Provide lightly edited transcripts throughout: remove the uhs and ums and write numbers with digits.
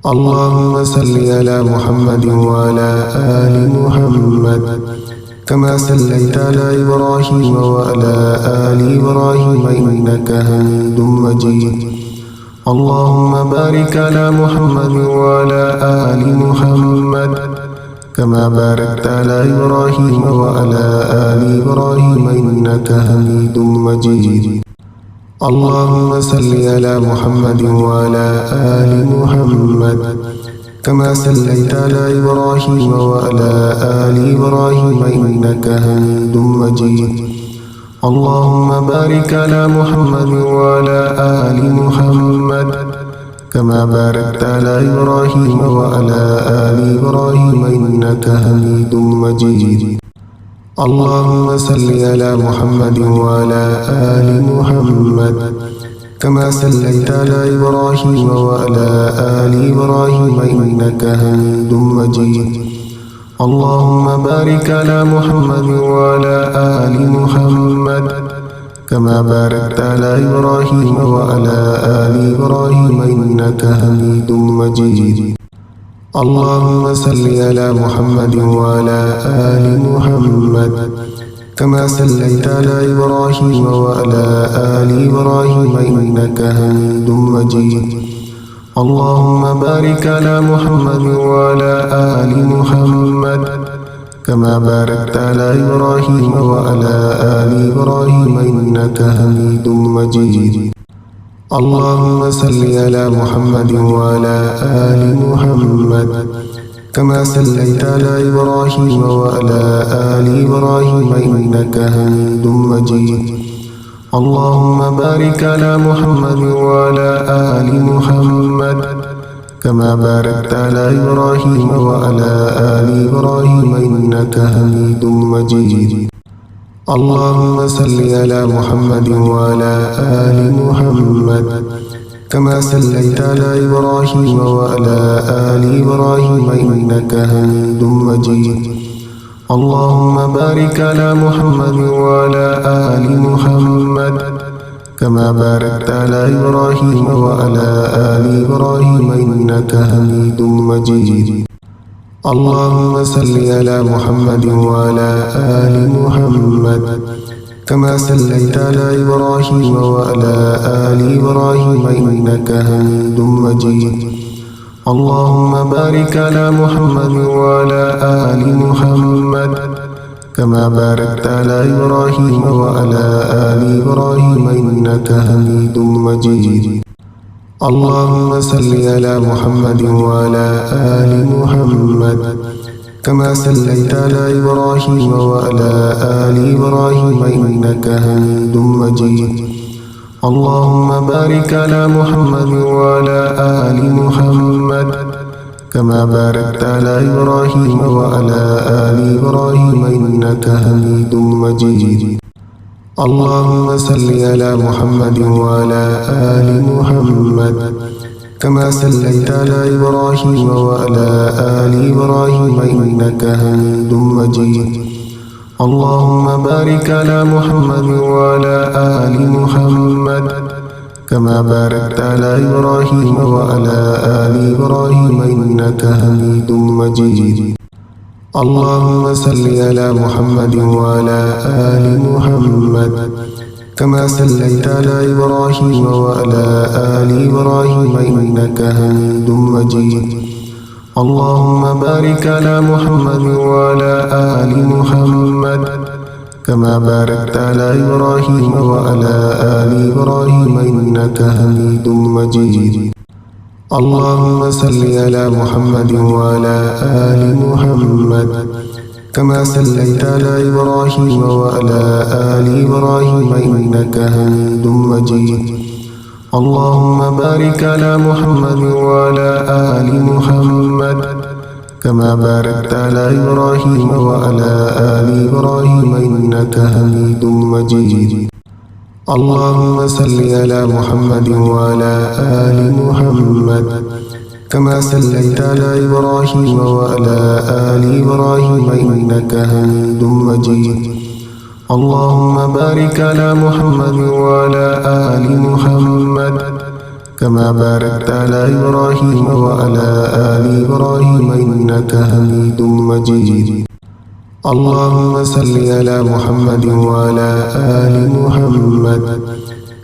اللهم صل على محمد وعلى آل محمد كما صليت على إبراهيم وعلى آل إبراهيم إنك حميد مجيد. اللهم بارك على محمد وعلى آل محمد كما باركت على إبراهيم وعلى آل إبراهيم إنك حميد مجيد. اللهم صل على محمد وعلى آل محمد كما صليت على إبراهيم وعلى آل إبراهيم إنك حميد مجيد. اللهم بارك على محمد وعلى آل محمد كما باركت على إبراهيم وعلى آل إبراهيم إنك حميد مجيد. اللهم صل على محمد وعلى آل محمد كما صليت على إبراهيم وعلى آل إبراهيم إنك حميد مجيد. اللهم بارك على محمد وعلى آل محمد كما باركت على إبراهيم وعلى آل إبراهيم إنك حميد مجيد. اللهم صل على محمد وعلى آل محمد كما صليت على إبراهيم وعلى آل إبراهيم إنك حميد مجيد. اللهم بارك على محمد وعلى آل محمد كما باركت على إبراهيم وعلى آل إبراهيم إنك حميد مجيد. اللهم صل على محمد وعلى آل محمد كما صليت على إبراهيم وعلى آل إبراهيم إنك حميد مجيد. اللهم بارك على محمد وعلى آل محمد كما باركت على إبراهيم وعلى آل إبراهيم إنك حميد مجيد. اللهم صل على محمد وعلى آل محمد كما صليت على إبراهيم وعلى آل إبراهيم إنك حميد مجيد. اللهم بارك على محمد وعلى آل محمد كما باركت على إبراهيم وعلى آل إبراهيم إنك حميد مجيد. اللهم صل على محمد وعلى آل محمد كما صليت على إبراهيم وعلى آل إبراهيم إنك حميد مجيد. اللهم بارك على محمد وعلى آل محمد كما باركت على إبراهيم وعلى آل إبراهيم إنك حميد مجيد. اللهم صل على محمد وعلى آل محمد كما صليت على إبراهيم وعلى آل إبراهيم إنك حميد مجيد. اللهم بارك على محمد وعلى آل محمد كما باركت على إبراهيم وعلى آل إبراهيم إنك حميد مجيد. اللهم صل على محمد وعلى آل محمد كما صليت على إبراهيم وعلى آل إبراهيم إنك حميد مجيد. اللهم بارك على محمد وعلى آل محمد كما باركت على إبراهيم وعلى آل إبراهيم إنك حميد مجيد. اللهم صل على محمد وعلى آل محمد كما صليت على إبراهيم وعلى آل إبراهيم إنك حميد مجيد. اللهم بارك على محمد وعلى آل محمد كما باركت على إبراهيم وعلى آل إبراهيم إنك حميد مجيد. اللهم صل على محمد وعلى آل محمد كما صليت على إبراهيم وعلى آل إبراهيم إنك حميد مجيد. اللهم بارك على محمد وعلى آل محمد كما باركت على إبراهيم وعلى آل إبراهيم إنك حميد مجيد. اللهم صل على محمد وعلى آل محمد كما صليت على إبراهيم وعلى آل إبراهيم إنك حميد مجيد. اللهم بارك على محمد وعلى آل محمد كما باركت على إبراهيم وعلى آل إبراهيم إنك حميد مجيد. اللهم صل على محمد وعلى آل محمد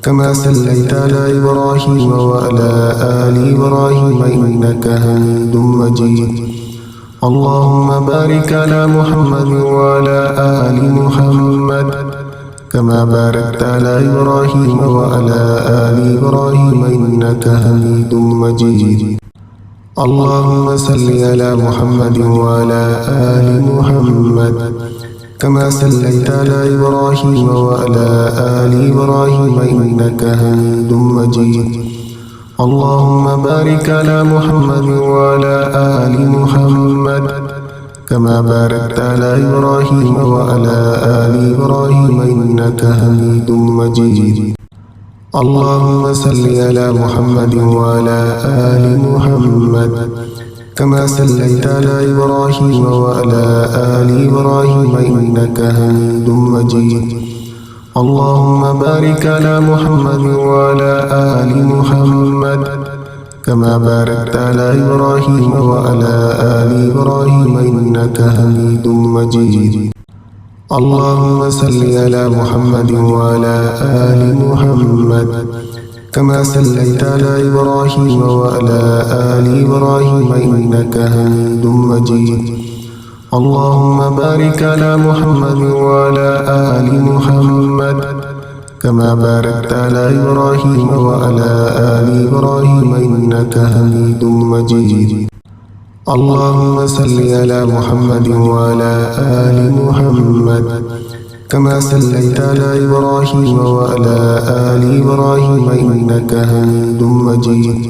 كما صليت على إبراهيم وعلى آل إبراهيم إنك حميد مجيد. اللهم بارك على محمد وعلى آل محمد كما باركت على إبراهيم وعلى آل إبراهيم إنك حميد مجيد. اللهم صل على محمد وعلى آل محمد كما صليت على إبراهيم وعلى آل إبراهيم إنك حميد مجيد. اللهم بارك على محمد وعلى آل محمد كما باركت على إبراهيم وعلى آل إبراهيم إنك حميد مجيد. اللهم صل على محمد وعلى آل محمد كما صليت على إبراهيم وعلى آل إبراهيم إنك حميد مجيد. اللهم بارك على محمد وعلى آل محمد كما باركت على إبراهيم وعلى آل إبراهيم إنك حميد مجيد. اللهم صل على محمد وعلى آل محمد كما صليت على إبراهيم وعلى آل إبراهيم إنك حميد مجيد. اللهم بارك على محمد وعلى آل محمد كما باركت على إبراهيم وعلى آل إبراهيم إنك حميد مجيد. اللهم صل على محمد وعلى آل محمد كما صليت على إبراهيم وعلى آل إبراهيم إنك حميد مجيد.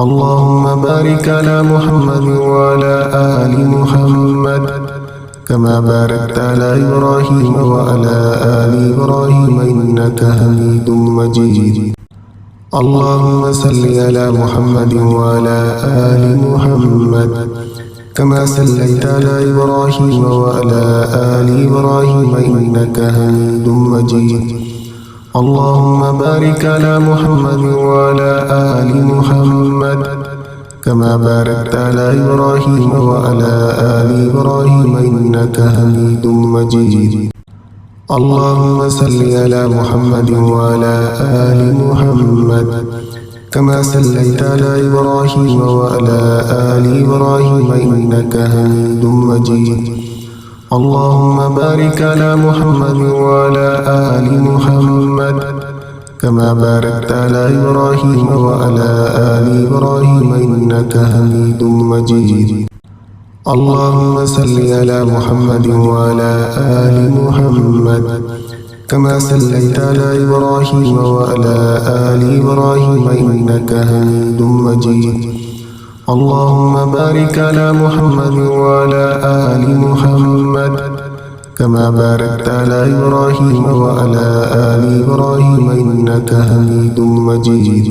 اللهم بارك على محمد وعلى آل محمد كما باركت على إبراهيم وعلى آل إبراهيم إنك حميد مجيد. اللهم صل على محمد وعلى آل محمد كما صليت على إبراهيم وعلى آل إبراهيم إنك حميد مجيد. اللهم بارك على محمد وعلى آل محمد كما باركت على إبراهيم وعلى آل إبراهيم إنك حميد مجيد. اللهم صل على محمد وعلى آل محمد كما صليت على إبراهيم وعلى آل إبراهيم إنك حميد مجيد. اللهم بارك على محمد وعلى آل محمد كما باركت على إبراهيم وعلى آل إبراهيم إنك حميد مجيد. اللهم صل على محمد وعلى آل محمد كما صليت على إبراهيم وعلى آل إبراهيم إنك حميد مجيد. اللهم بارك على محمد وعلى آل محمد كما باركت على إبراهيم وعلى آل إبراهيم إنك حميد مجيد.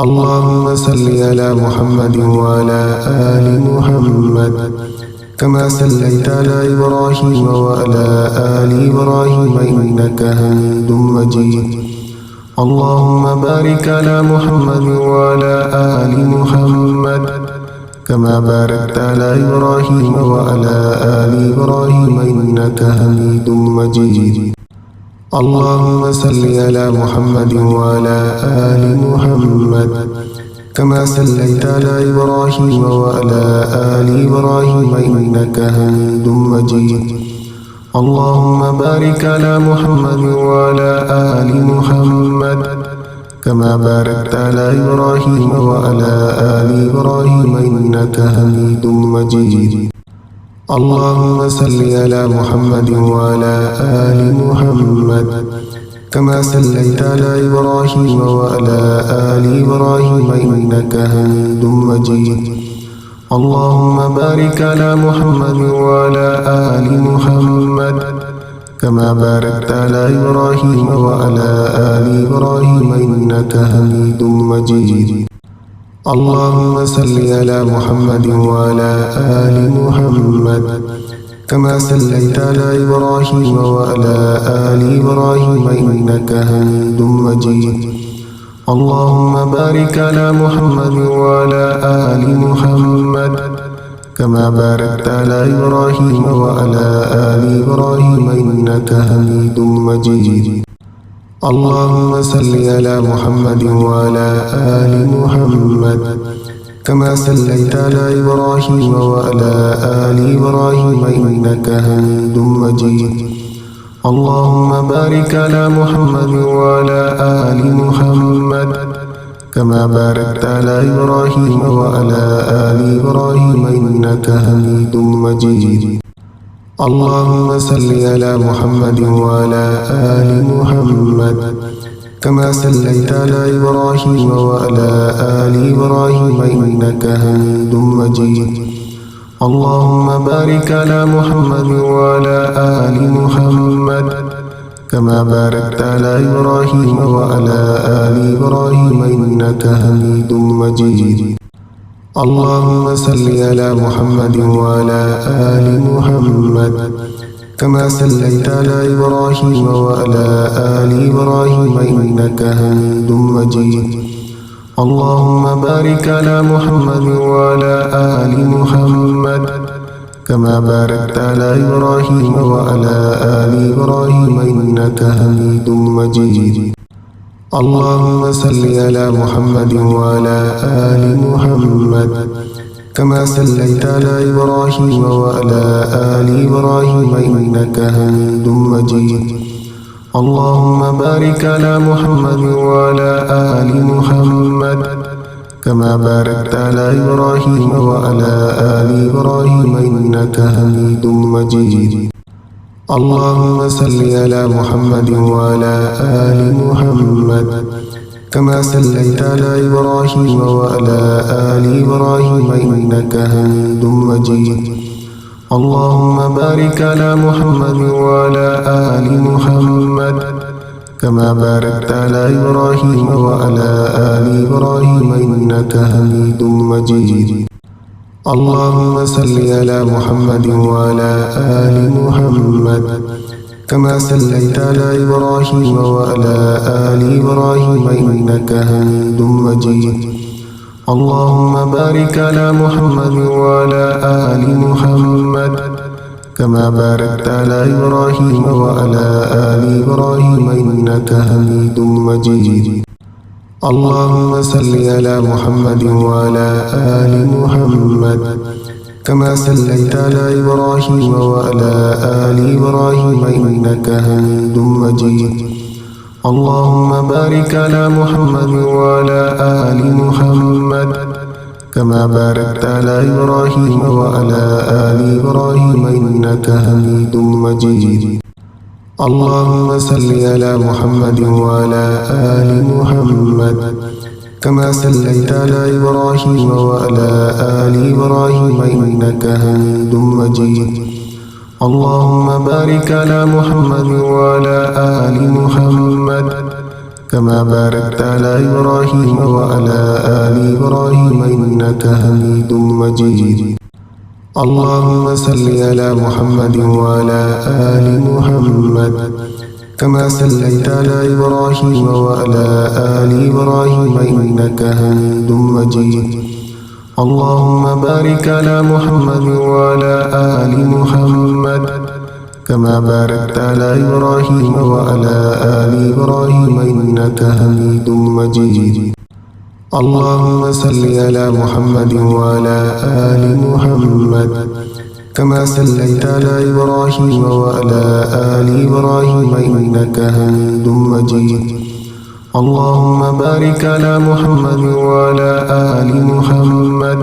اللهم صل على محمد وعلى آل محمد كما صليت على إبراهيم وعلى آل إبراهيم إنك حميد مجيد. اللهم بارك على محمد وعلى آل محمد كما باركت على إبراهيم وعلى آل إبراهيم إنك حميد مجيد. اللهم صل على محمد وعلى آل محمد كما صليت على إبراهيم وعلى آل إبراهيم إنك حميد مجيد. اللهم بارك على محمد وعلى آل محمد كما باركت على إبراهيم وعلى آل إبراهيم إنك حميد مجيد. اللهم صل على محمد وعلى آل محمد كما صليت على إبراهيم وعلى آل إبراهيم إنك حميد مجيد. اللهم بارك على محمد وعلى آل محمد كما باركت على إبراهيم وعلى آل إبراهيم إنك حميد مجيد. اللهم صل على محمد وعلى آل محمد كما صليت على إبراهيم وعلى آل إبراهيم إنك حميد مجيد. اللهم بارك على محمد وعلى آل محمد كما باركت على إبراهيم وعلى آل إبراهيم إنك حميد مجيد اللهم صل على محمد وعلى آل محمد كما صليت على إبراهيم وعلى آل إبراهيم إنك حميد مجيد اللهم بارك على محمد وعلى آل محمد كما باركت على إبراهيم وعلى آل إبراهيم إنك حميد مجيد اللهم صل على محمد وعلى آل محمد كما صليت على إبراهيم وعلى آل إبراهيم إنك حميد مجيد اللهم بارك على محمد وعلى آل محمد كما باركت على إبراهيم وعلى آل إبراهيم إنك حميد مجيد اللهم صل على محمد وعلى آل محمد كما صليت على إبراهيم وعلى آل إبراهيم إنك حميد مجيد اللهم بارك على محمد وعلى آل محمد كما باركت على إبراهيم وعلى آل إبراهيم إنك حميد مجيد اللهم صل على محمد وعلى آل محمد كما صليت على إبراهيم وعلى آل إبراهيم إنك حميد مجيد اللهم بارك على محمد وعلى آل محمد كما باركت على إبراهيم وعلى آل إبراهيم إنك حميد مجيد اللهم صل على محمد وعلى آل محمد كما صليت على إبراهيم وعلى آل إبراهيم إنك حميد مجيد اللهم بارك على محمد وعلى آل محمد كما باركت على إبراهيم وعلى آل إبراهيم إنك حميد مجيد اللهم صل على محمد وعلى آل محمد كما صليت على إبراهيم وعلى آل إبراهيم إنك حميد مجيد اللهم بارك على محمد وعلى آل محمد كما باركت على إبراهيم وعلى آل إبراهيم إنك حميد مجيد اللهم صل على محمد وعلى آل محمد كما صليت على إبراهيم وعلى آل إبراهيم إنك حميد مجيد اللهم بارك على محمد وعلى آل محمد كما باركت على إبراهيم وعلى آل إبراهيم إنك حميد مجيد اللهم صل على محمد وعلى آل محمد كما صليت على إبراهيم وعلى آل إبراهيم إنك حميد مجيد اللهم بارك على محمد وعلى آل محمد كما باركت على إبراهيم وعلى آل إبراهيم إنك حميد مجيد اللهم صل على محمد وعلى آل محمد كما صليت على إبراهيم وعلى آل إبراهيم إنك حميد مجيد اللهم بارك على محمد وعلى آل محمد كما باركت على إبراهيم وعلى آل إبراهيم إنك حميد مجيد اللهم صل على محمد وعلى آل محمد كما صليت على إبراهيم وعلى آل إبراهيم إنك حميد مجيد اللهم بارك على محمد وعلى آل محمد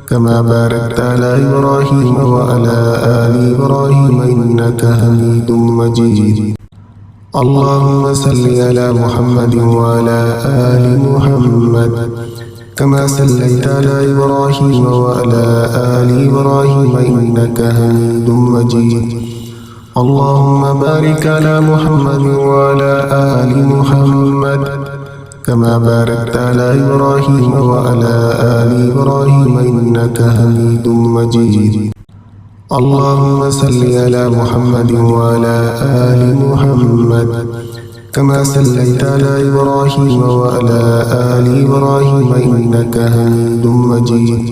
كما باركت على إبراهيم وعلى آل إبراهيم إنك حميد مجيد اللهم صل على محمد وعلى آل محمد كما صليت على إبراهيم وعلى آل إبراهيم إنك حميد مجيد اللهم بارك على محمد وعلى آل محمد كما باركت على إبراهيم وعلى آل إبراهيم إنك حميد مجيد اللهم صل على محمد وعلى آل محمد كما صليت على إبراهيم وعلى آل إبراهيم إنك حميد مجيد.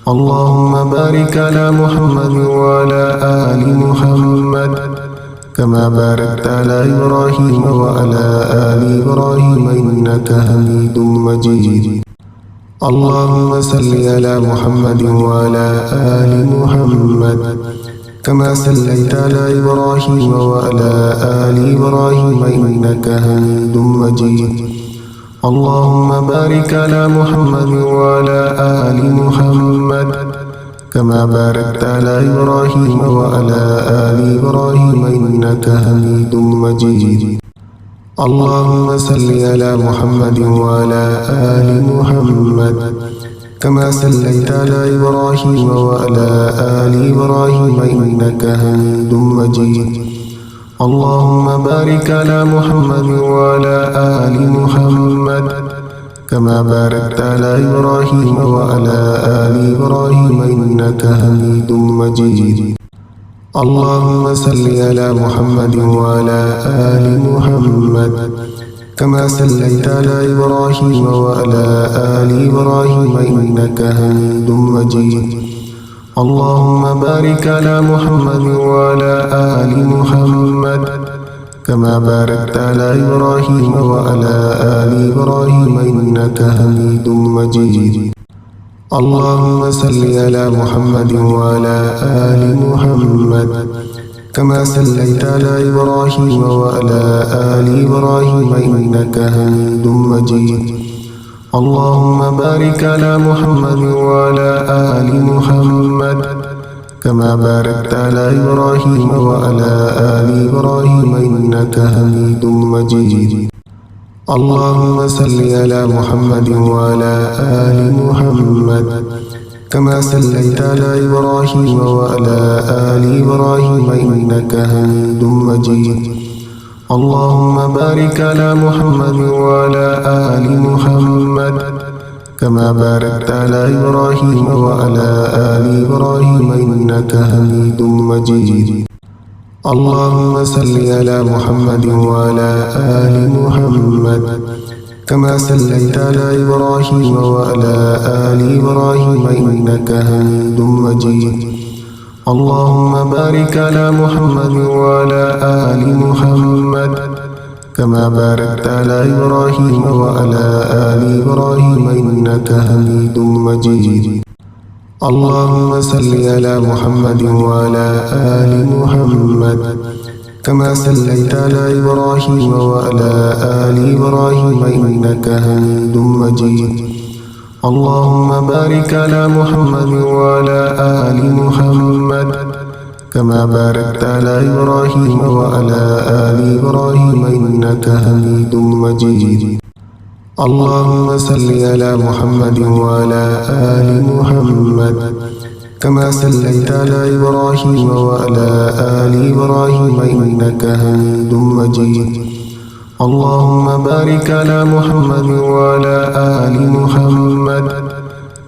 اللهم بارك على محمد وعلى آل محمد كما باركت على إبراهيم وعلى آل إبراهيم إنك حميد مجيد. اللهم صل على محمد وعلى آل محمد كما صليت على إبراهيم وعلى آل إبراهيم إنك حميد مجيد. اللهم بارك على محمد وعلى آل محمد كما باركت على إبراهيم وعلى آل إبراهيم إنك حميد مجيد. اللهم صل على محمد وعلى آل محمد كما صليت على إبراهيم وعلى آل إبراهيم إنك حميد مجيد. اللهم بارك على محمد وعلى آل محمد كما باركت على إبراهيم وعلى آل إبراهيم إنك حميد مجيد. اللهم صل على محمد وعلى آل محمد كما صليت على إبراهيم وعلى آل إبراهيم إنك حميد مجيد. اللهم بارك على محمد وعلى آل محمد كما باركت على إبراهيم وعلى آل إبراهيم إنك حميد مجيد. اللهم صل على محمد وعلى آل محمد كما صليت على إبراهيم وعلى آل إبراهيم إنك حميد مجيد. اللهم بارك على محمد وعلى آل محمد كما باركت على إبراهيم وعلى آل إبراهيم إنك حميد مجيد. اللهم صل على محمد وعلى آل محمد كما صليت على إبراهيم وعلى آل إبراهيم إنك حميد مجيد. اللهم بارك على محمد وعلى آل محمد كما باركت على إبراهيم وعلى آل إبراهيم إنك حميد مجيد. اللهم صل على محمد وعلى آل محمد كما صليت على إبراهيم وعلى آل إبراهيم إنك حميد مجيد. اللهم بارك على محمد وعلى آل محمد كما باركت على إبراهيم وعلى آل إبراهيم إنك حميد مجيد. اللهم صل على محمد وعلى آل محمد كما صليت على إبراهيم وعلى آل إبراهيم إنك حميد مجيد. اللهم بارك على محمد وعلى آل محمد كما باركت على إبراهيم وعلى آل إبراهيم إنك حميد مجيد. اللهم صل على محمد وعلى آل محمد كما صليت على إبراهيم وعلى آل إبراهيم إنك حميد مجيد. اللهم بارك على محمد وعلى آل محمد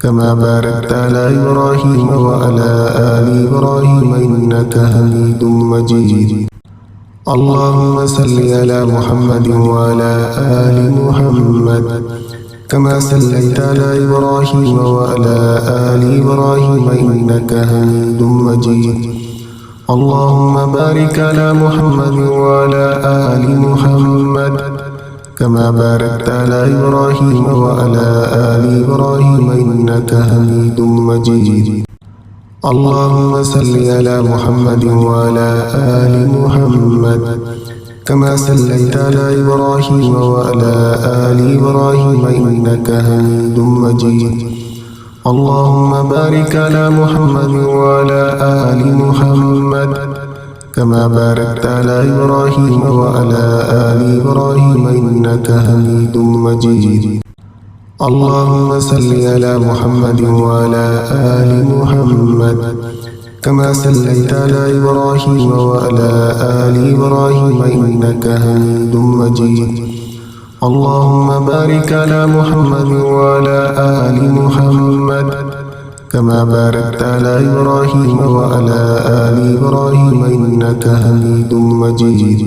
كما باركت على إبراهيم وعلى آل إبراهيم إنك حميد مجيد. اللهم صل على محمد وعلى آل محمد كما صليت على إبراهيم وعلى آل إبراهيم إنك حميد مجيد. اللهم بارك على محمد وعلى آل محمد كما باركت على إبراهيم وعلى آل إبراهيم إنك حميد مجيد. اللهم صل على محمد وعلى آل محمد كما صليت على إبراهيم وعلى آل إبراهيم إنك حميد مجيد. اللهم بارك على محمد وعلى آل محمد كما باركت على إبراهيم وعلى آل إبراهيم إنك حميد مجيد. اللهم صل على محمد وعلى آل محمد كما صليت على إبراهيم وعلى آل إبراهيم إنك حميد مجيد. اللهم بارك على محمد وعلى آل محمد كما باركت على إبراهيم وعلى آل إبراهيم إنك حميد مجيد.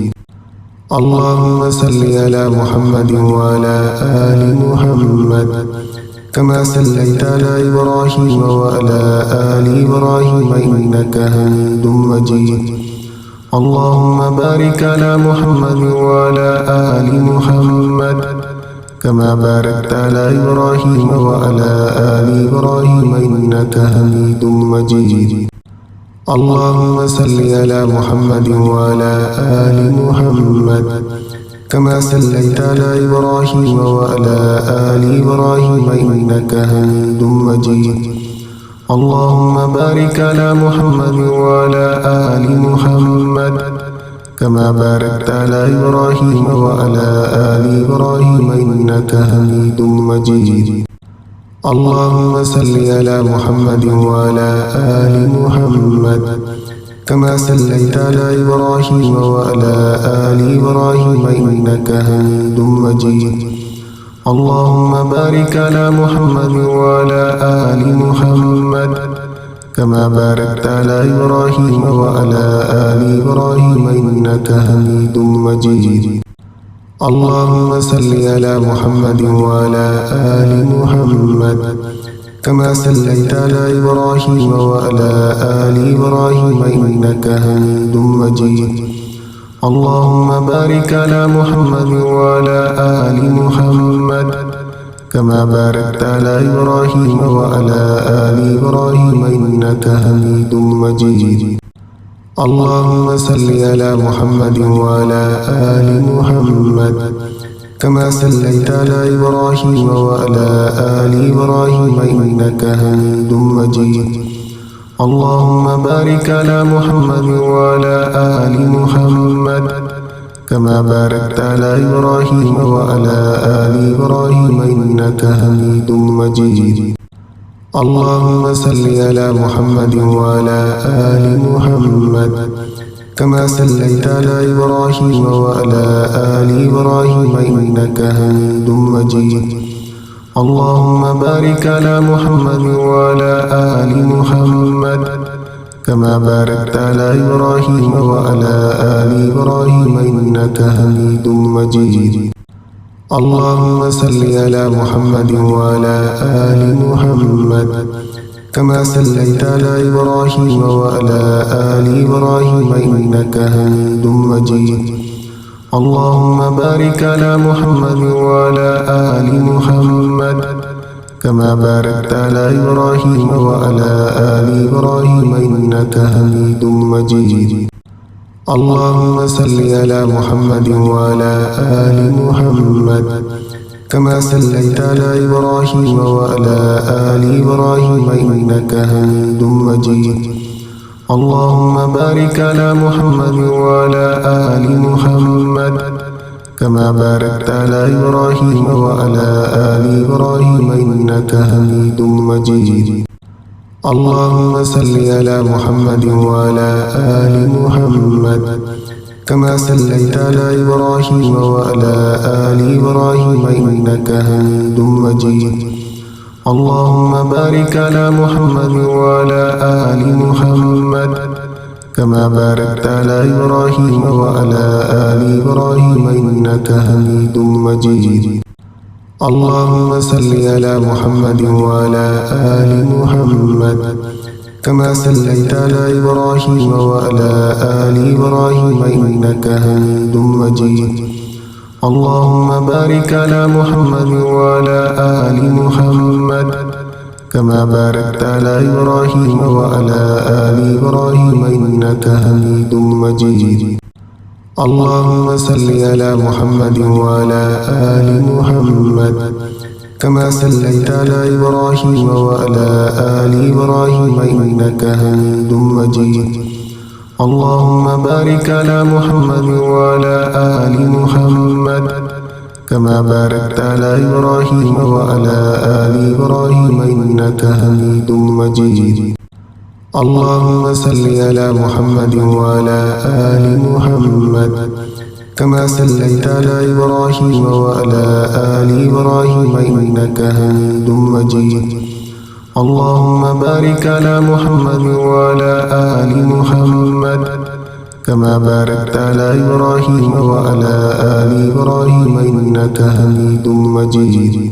اللهم صل على محمد وعلى آل محمد كما صليت على إبراهيم وعلى آل إبراهيم إنك حميد مجيد. اللهم بارك على محمد وعلى آل محمد كما باركت على إبراهيم وعلى آل إبراهيم إنك حميد مجيد. اللهم صل على محمد وعلى آل محمد كما صليت على إبراهيم وعلى آل إبراهيم إنك حميد مجيد. اللهم بارك على محمد وعلى آل محمد كما باركت على إبراهيم وعلى آل إبراهيم إنك حميد مجيد. اللهم صل على محمد وعلى آل محمد كما صليت على إبراهيم وعلى آل إبراهيم إنك حميد مجيد. اللهم بارك على محمد وعلى آل محمد كما باركت على إبراهيم وعلى آل إبراهيم إنك حميد مجيد. اللهم صل على محمد وعلى آل محمد كما صليت على إبراهيم وعلى آل إبراهيم إنك حميد مجيد. اللهم بارك على محمد وعلى آل محمد كما باركت على إبراهيم وعلى آل إبراهيم إنك حميد مجيد. اللهم صل على محمد وعلى آل محمد كما صليت على إبراهيم وعلى آل إبراهيم إنك حميد مجيد. اللهم بارك على محمد وعلى آل محمد كما باركت على إبراهيم وعلى آل إبراهيم إنك حميد مجيد. اللهم صل على محمد وعلى آل محمد كما صليت على إبراهيم وعلى آل إبراهيم إنك حميد مجيد. اللهم بارك على محمد وعلى آل محمد كما باركت على إبراهيم وعلى آل إبراهيم إنك حميد مجيد. اللهم صل على محمد وعلى آل محمد كما صليت على إبراهيم وعلى آل إبراهيم إنك حميد مجيد. اللهم بارك على محمد وعلى آل محمد كما باركت على إبراهيم وعلى آل إبراهيم إنك حميد مجيد. اللهم صل على محمد وعلى آل محمد كما صليت على إبراهيم وعلى آل إبراهيم إنك حميد مجيد. اللهم بارك على محمد وعلى آل محمد كما باركت على إبراهيم وعلى آل إبراهيم إنك حميد مجيد. اللهم صل على محمد وعلى آل محمد كما صليت على إبراهيم وعلى آل إبراهيم إنك حميد مجيد. اللهم بارك على محمد وعلى آل محمد كما باركت على إبراهيم وعلى آل إبراهيم إنك حميد مجيد. اللهم صل على محمد وعلى آل محمد كما صليت على إبراهيم وعلى آل إبراهيم إنك حميد مجيد. اللهم بارك على محمد وعلى آل محمد كما باركت على إبراهيم وعلى آل إبراهيم إنك حميد مجيد. اللهم صل على محمد وعلى آل محمد كما صليت على إبراهيم وعلى آل إبراهيم إنك حميد مجيد. اللهم بارك على محمد وعلى آل محمد كما باركت على إبراهيم وعلى آل إبراهيم إنك حميد مجيد. اللهم صل على محمد وعلى آل محمد كما صليت على إبراهيم وعلى آل إبراهيم إنك حميد مجيد. اللهم بارك على محمد وعلى آل محمد كما باركت على إبراهيم وعلى آل إبراهيم إنك حميد مجيد.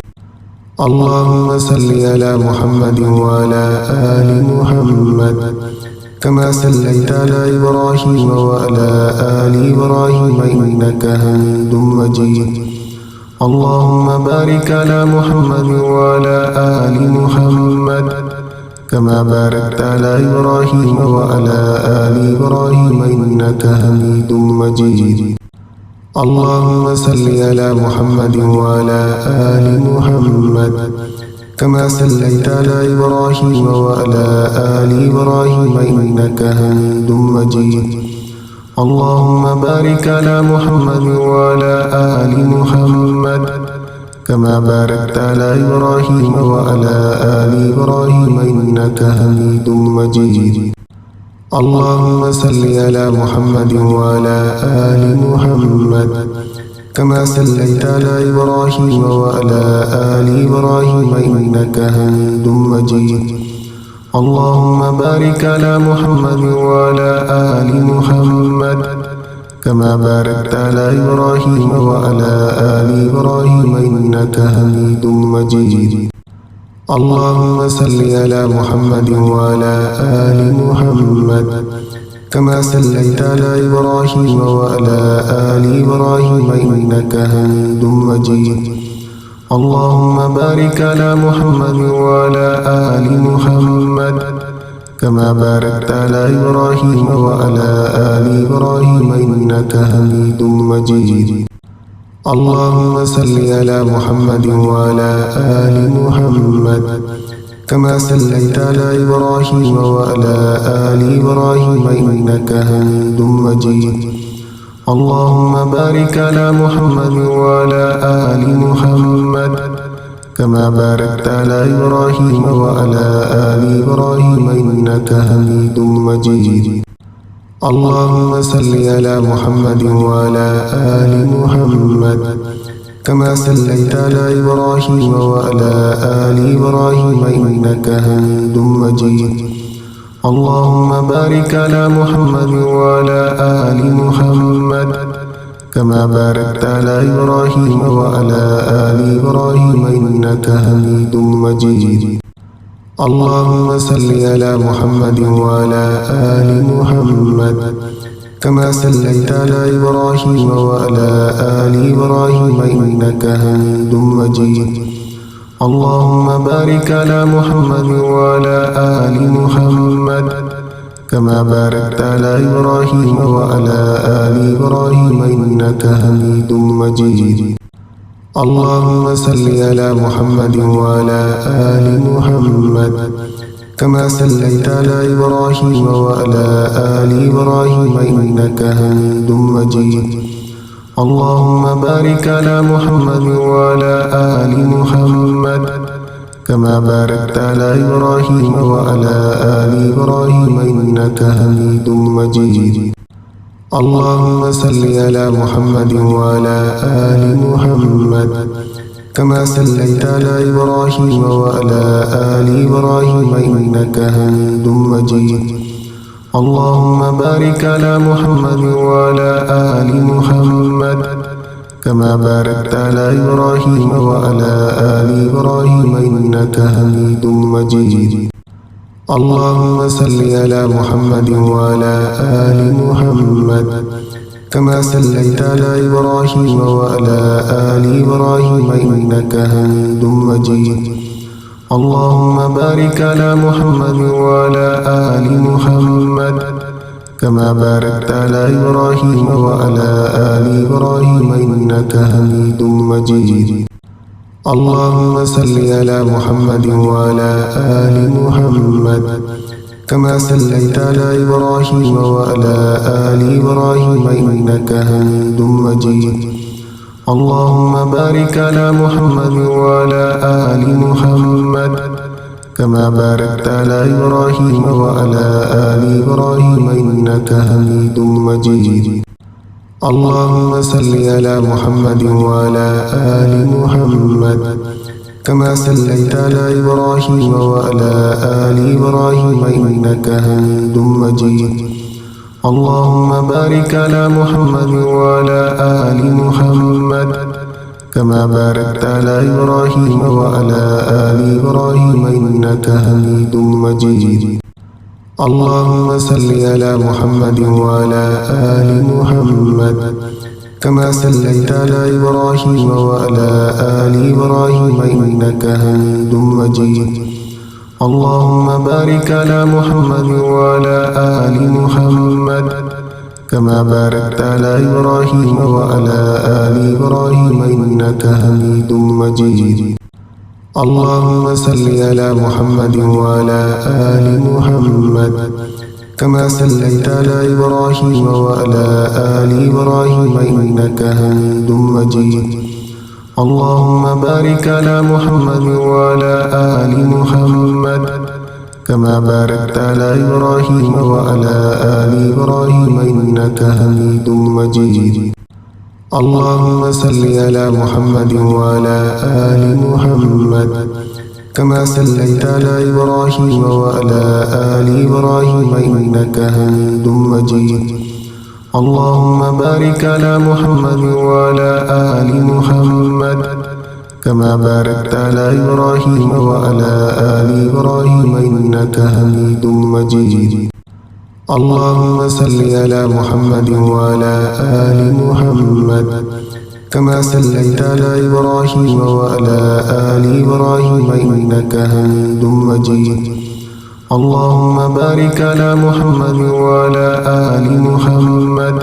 اللهم صل على محمد وعلى آل محمد كما صليت على إبراهيم وعلى آل إبراهيم إنك حميد مجيد. اللهم بارك على محمد وعلى آل محمد كما باركت على إبراهيم وعلى آل إبراهيم إنك حميد مجيد. اللهم صل على محمد وعلى آل محمد كما صليت على إبراهيم وعلى آل إبراهيم إنك حميد مجيد. اللهم بارك على محمد وعلى آل محمد كما باركت على إبراهيم وعلى آل إبراهيم إنك حميد مجيد. اللهم صل على محمد وعلى آل محمد كما صليت على إبراهيم وعلى آل إبراهيم إنك حميد مجيد. اللهم بارك على محمد وعلى آل محمد كما باركت على إبراهيم وعلى آل إبراهيم إنك حميد مجيد. اللهم صل على محمد وعلى آل محمد كما صليت على إبراهيم وعلى آل إبراهيم إنك حميد مجيد. اللهم بارك على محمد وعلى آل محمد كما باركت على إبراهيم وعلى آل إبراهيم إنك حميد مجيد. اللهم صل على محمد وعلى آل محمد كما صليت على إبراهيم وعلى آل إبراهيم إنك حميد مجيد. اللهم بارك على محمد وعلى آل محمد كما باركت على إبراهيم وعلى آل إبراهيم إنك حميد مجيد. اللهم صل على محمد وعلى آل محمد كما صليت على إبراهيم وعلى آل إبراهيم إنك حميد مجيد. اللهم بارك على محمد وعلى آل محمد كما باركت على إبراهيم وعلى آل إبراهيم إنك حميد مجيد. اللهم صل على محمد وعلى آل محمد كما صليت على إبراهيم وعلى آل إبراهيم إنك حميد مجيد. اللهم بارك على محمد وعلى آل محمد كما باركت على إبراهيم وعلى آل إبراهيم إنك حميد مجيد. اللهم صل على محمد وعلى آل محمد كما صليت على إبراهيم وعلى آل إبراهيم إنك حميد مجيد. اللهم بارك على محمد وعلى آل محمد كما باركت على إبراهيم وعلى آل إبراهيم إنك حميد مجيد. اللهم صل على محمد وعلى آل محمد كما صليت على إبراهيم وعلى آل إبراهيم إنك حميد مجيد. اللهم بارك على محمد وعلى آل محمد كما باركت على إبراهيم وعلى آل إبراهيم إنك حميد مجيد. اللهم صل على محمد وعلى آل محمد كما صليت على إبراهيم وعلى آل إبراهيم إنك حميد مجيد. اللهم بارك على محمد وعلى آل محمد كما باركت على إبراهيم وعلى آل إبراهيم إنك حميد مجيد. اللهم صل على محمد وعلى آل محمد كما صليت على إبراهيم وعلى آل إبراهيم إنك حميد مجيد. اللهم بارك على محمد وعلى آل محمد كما باركت على إبراهيم وعلى آل إبراهيم إنك حميد مجيد. اللهم صل على محمد وعلى آل محمد كما صليت على إبراهيم وعلى آل إبراهيم إنك حميد مجيد. اللهم بارك على محمد وعلى آل محمد كما باركت على إبراهيم وعلى آل إبراهيم إنك حميد مجيد. اللهم صل على محمد وعلى آل محمد كما صليت على إبراهيم وعلى آل إبراهيم إنك حميد مجيد. اللهم بارك على محمد وعلى آل محمد كما باركت على إبراهيم وعلى آل إبراهيم إنك حميد مجيد. اللهم صل على محمد وعلى آل محمد كما صليت على إبراهيم وعلى آل إبراهيم إنك حميد مجيد. اللهم بارك على محمد وعلى آل محمد كما باركت على إبراهيم وعلى آل إبراهيم إنك حميد مجيد. اللهم صل على محمد وعلى آل محمد كما صليت على إبراهيم وعلى آل إبراهيم إنك حميد مجيد. اللهم بارك على محمد وعلى آل محمد كما باركت على إبراهيم وعلى آل إبراهيم إنك حميد مجيد. اللهم صل على محمد وعلى آل محمد كما صليت على إبراهيم وعلى آل إبراهيم إنك حميد مجيد. اللهم بارك على محمد وعلى آل محمد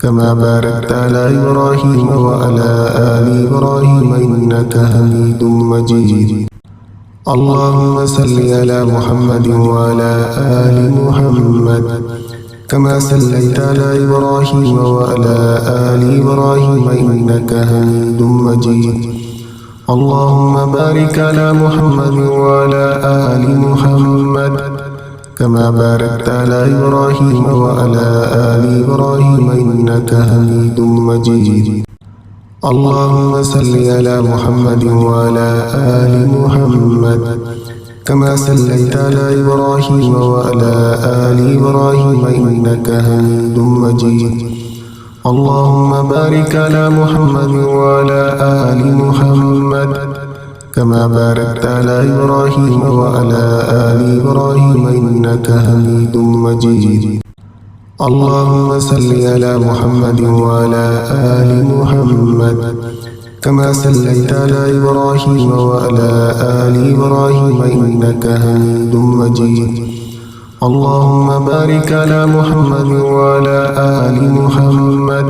كما باركت على إبراهيم وعلى آل إبراهيم إنك حميد مجيد. اللهم صل على محمد وعلى آل محمد كما صليت على إبراهيم وعلى آل إبراهيم إنك حميد مجيد. اللهم بارك على محمد وعلى آل محمد كما باركت على إبراهيم وعلى آل إبراهيم إنك حميد مجيد. اللهم صل على محمد وعلى آل محمد كما صليت على إبراهيم وعلى آل إبراهيم إنك حميد مجيد. اللهم بارك على محمد وعلى آل محمد كما باركت على إبراهيم وعلى آل إبراهيم إنك حميد مجيد. اللهم صل على محمد وعلى آل محمد كما صليت على إبراهيم وعلى آل إبراهيم إنك حميد مجيد. اللهم بارك على محمد وعلى آل محمد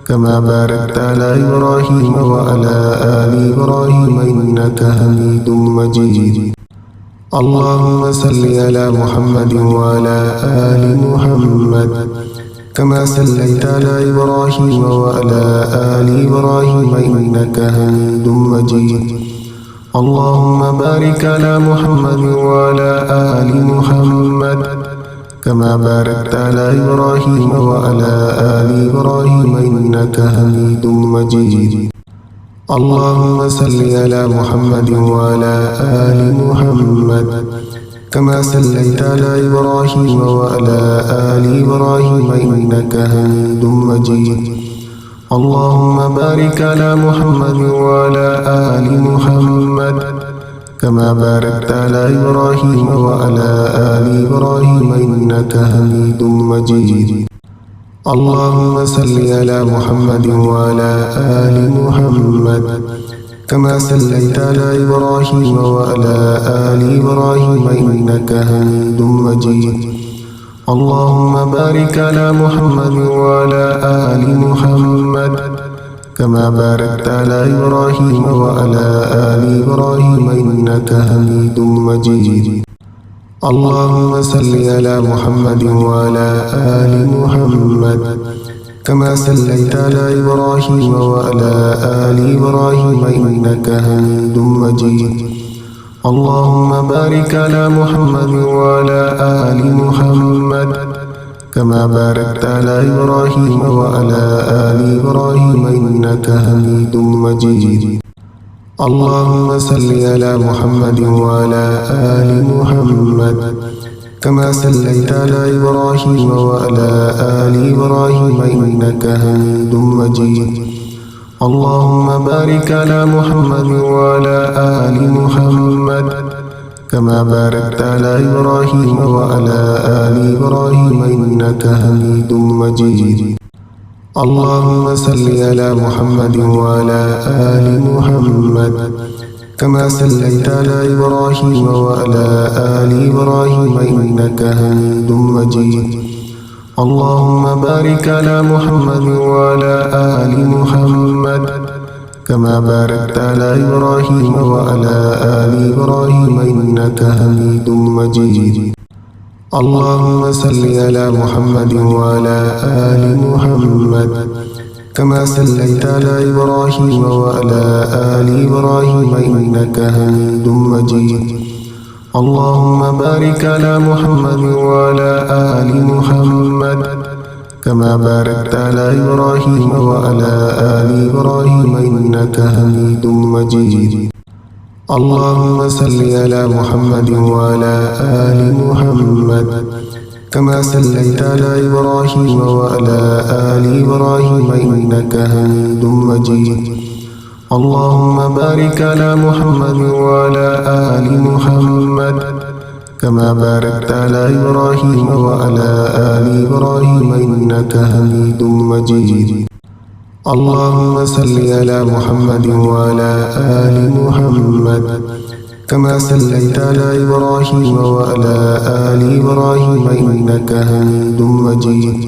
كما باركت على إبراهيم وعلى آل إبراهيم إنك حميد مجيد. اللهم صل على محمد وعلى آل محمد كما صليت على إبراهيم وعلى آل إبراهيم إنك حميد مجيد. اللهم بارك على محمد وعلى آل محمد كما باركت على إبراهيم وعلى آل إبراهيم إنك حميد مجيد. اللهم صل على محمد وعلى آل محمد كما صليت على إبراهيم وعلى آل إبراهيم إنك حميد مجيد. اللهم بارك على محمد وعلى آل محمد كما باركت على إبراهيم وعلى آل إبراهيم إنك حميد مجيد. اللهم صل على محمد وعلى آل محمد كما صليت على إبراهيم وعلى آل إبراهيم إنك حميد مجيد. اللهم بارك على محمد وعلى آل محمد كما باركت على إبراهيم وعلى آل إبراهيم إنك حميد مجيد. اللهم صل على محمد وعلى آل محمد كما صليت على إبراهيم وعلى آل إبراهيم إنك حميد مجيد. اللهم بارك على محمد وعلى آل محمد كما باركت على إبراهيم وعلى آل إبراهيم إنك حميد مجيد. اللهم صل على محمد وعلى آل محمد كما صليت على إبراهيم وعلى آل إبراهيم إنك حميد مجيد. اللهم بارك على محمد وعلى آل محمد كما باركت على إبراهيم وعلى آل إبراهيم إنك حميد مجيد. اللهم صل على محمد وعلى آل محمد كما صليت على إبراهيم وعلى آل إبراهيم إنك حميد مجيد. اللهم بارك على محمد وعلى آل محمد كما باركت على إبراهيم وعلى آل إبراهيم إنك حميد مجيد. اللهم صل على محمد وعلى آل محمد كما صليت على إبراهيم وعلى آل إبراهيم إنك حميد مجيد. اللهم بارك على محمد وعلى آل محمد كما باركت على إبراهيم وعلى آل إبراهيم إنك حميد مجيد. اللهم صل على محمد وعلى آل محمد كما صليت على إبراهيم وعلى آل إبراهيم إنك حميد مجيد. اللهم بارك على محمد وعلى آل محمد كما باركت على إبراهيم وعلى آل إبراهيم إنك حميد مجيد. اللهم صل على محمد وعلى آل محمد كما صليت على إبراهيم وعلى آل إبراهيم إنك حميد مجيد.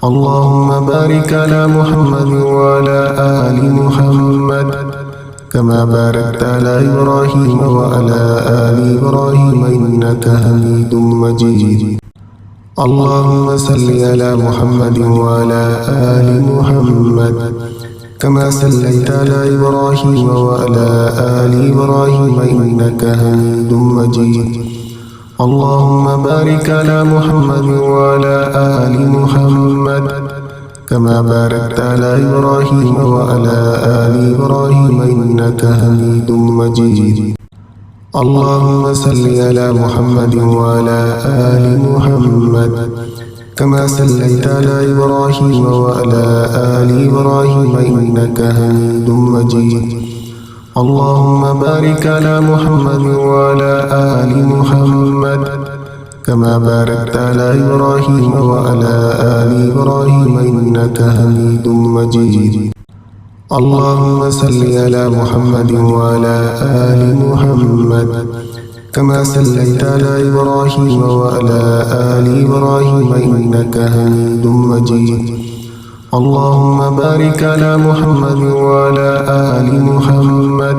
اللهم بارك على محمد وعلى آل محمد كما باركت على إبراهيم وعلى آل إبراهيم إنك حميد مجيد. اللهم صل على محمد وعلى آل محمد كما صليت على إبراهيم وعلى آل إبراهيم إنك حميد مجيد. اللهم بارك على محمد وعلى آل محمد كما باركت على إبراهيم وعلى آل إبراهيم إنك حميد مجيد. اللهم صل على محمد وعلى آل محمد كما صليت على إبراهيم وعلى آل إبراهيم إنك حميد مجيد. اللهم بارك على محمد وعلى آل محمد كما باركت على إبراهيم وعلى آل إبراهيم إنك حميد مجيد. اللهم صل على محمد وعلى آل محمد كما صليت على إبراهيم وعلى آل إبراهيم إنك حميد مجيد. اللهم بارك على محمد وعلى آل محمد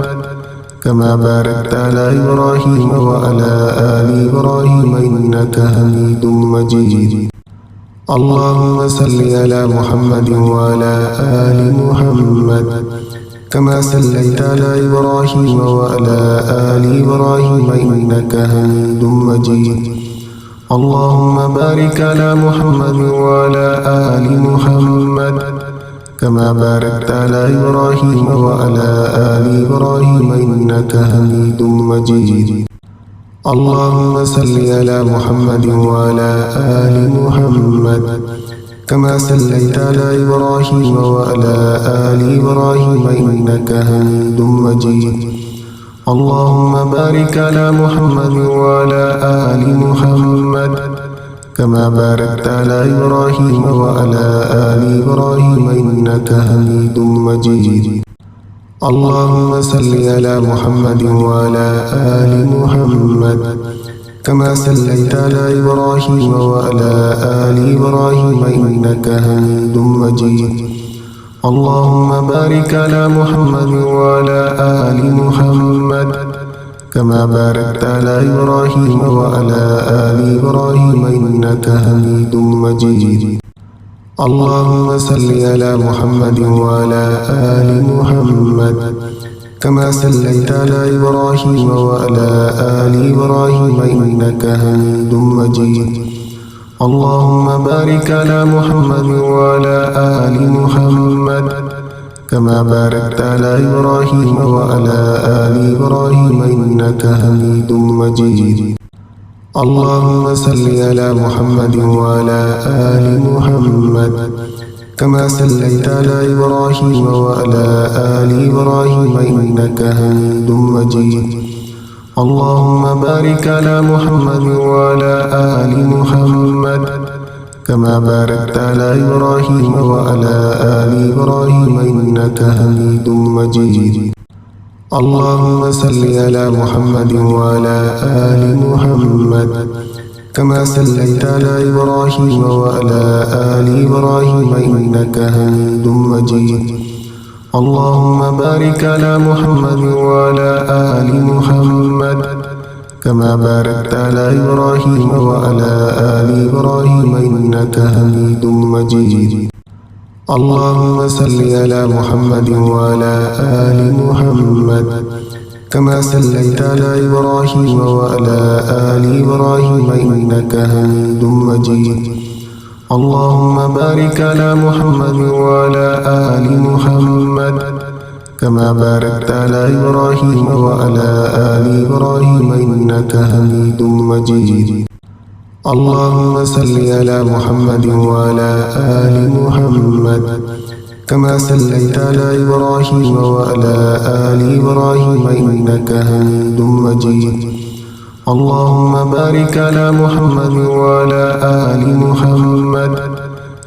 كما باركت على إبراهيم وعلى آل إبراهيم إنك حميد مجيد. اللهم صل على محمد وعلى آل محمد كما صليت على إبراهيم وعلى آل إبراهيم إنك حميد مجيد. اللهم بارك على محمد وعلى آل محمد كما باركت على إبراهيم وعلى آل إبراهيم إنك حميد مجيد. اللهم صل على محمد وعلى آل محمد كما صليت على إبراهيم وعلى آل إبراهيم إنك حميد مجيد. اللهم بارك على محمد وعلى آل محمد كما باركت على إبراهيم وعلى آل إبراهيم إنك حميد مجيد. اللهم صل على محمد وعلى آل محمد كما صليت على إبراهيم وعلى آل إبراهيم إنك حميد مجيد. اللهم بارك على محمد وعلى آل محمد كما باركت على إبراهيم وعلى آل إبراهيم إنك حميد مجيد. اللهم صل على محمد وعلى آل محمد كما صليت على إبراهيم وعلى آل إبراهيم إنك حميد مجيد. اللهم بارك على محمد وعلى آل محمد كما باركت على إبراهيم وعلى آل إبراهيم إنك حميد مجيد. اللهم صل على محمد وعلى آل محمد كما صليت على إبراهيم وعلى آل إبراهيم إنك حميد مجيد. اللهم بارك على محمد وعلى آل محمد كما باركت على إبراهيم وعلى آل إبراهيم إنك حميد مجيد. اللهم صل على محمد وعلى آل محمد كما صليت على إبراهيم وعلى آل إبراهيم إنك حميد مجيد. اللهم بارك على محمد وعلى آل محمد كما باركت على إبراهيم وعلى آل إبراهيم إنك حميد مجيد. اللهم صل على محمد وعلى آل محمد كما صليت على إبراهيم وعلى آل إبراهيم إنك حميد مجيد. اللهم بارك على محمد وعلى آل محمد كما باركت على إبراهيم وعلى آل إبراهيم إنك حميد مجيد. اللهم صل على محمد وعلى آل محمد كما صليت على إبراهيم وعلى آل إبراهيم إنك حميد مجيد. اللهم بارك على محمد وعلى آل محمد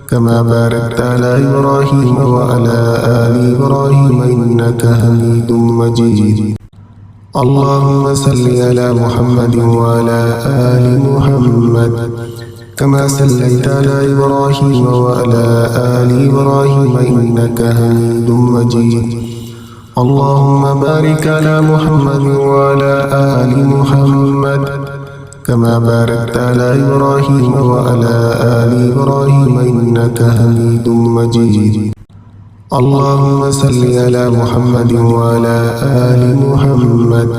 كما باركت على إبراهيم وعلى آل إبراهيم إنك حميد مجيد. اللهم صل على محمد وعلى آل محمد كما صليت على إبراهيم وعلى آل إبراهيم إنك حميد مجيد. اللهم بارك على محمد وعلى آل محمد كما باركت على إبراهيم وعلى آل إبراهيم إنك حميد مجيد. اللهم صل على محمد وعلى آل محمد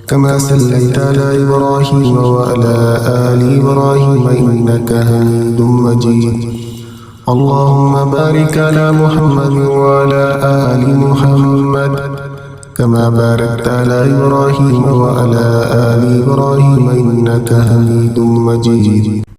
كما صليت على إبراهيم وعلى آل إبراهيم إنك حميد مجيد. اللهم بارك على محمد وعلى آل محمد كما باركت على إبراهيم وعلى آل إبراهيم إنك حميد مجيد.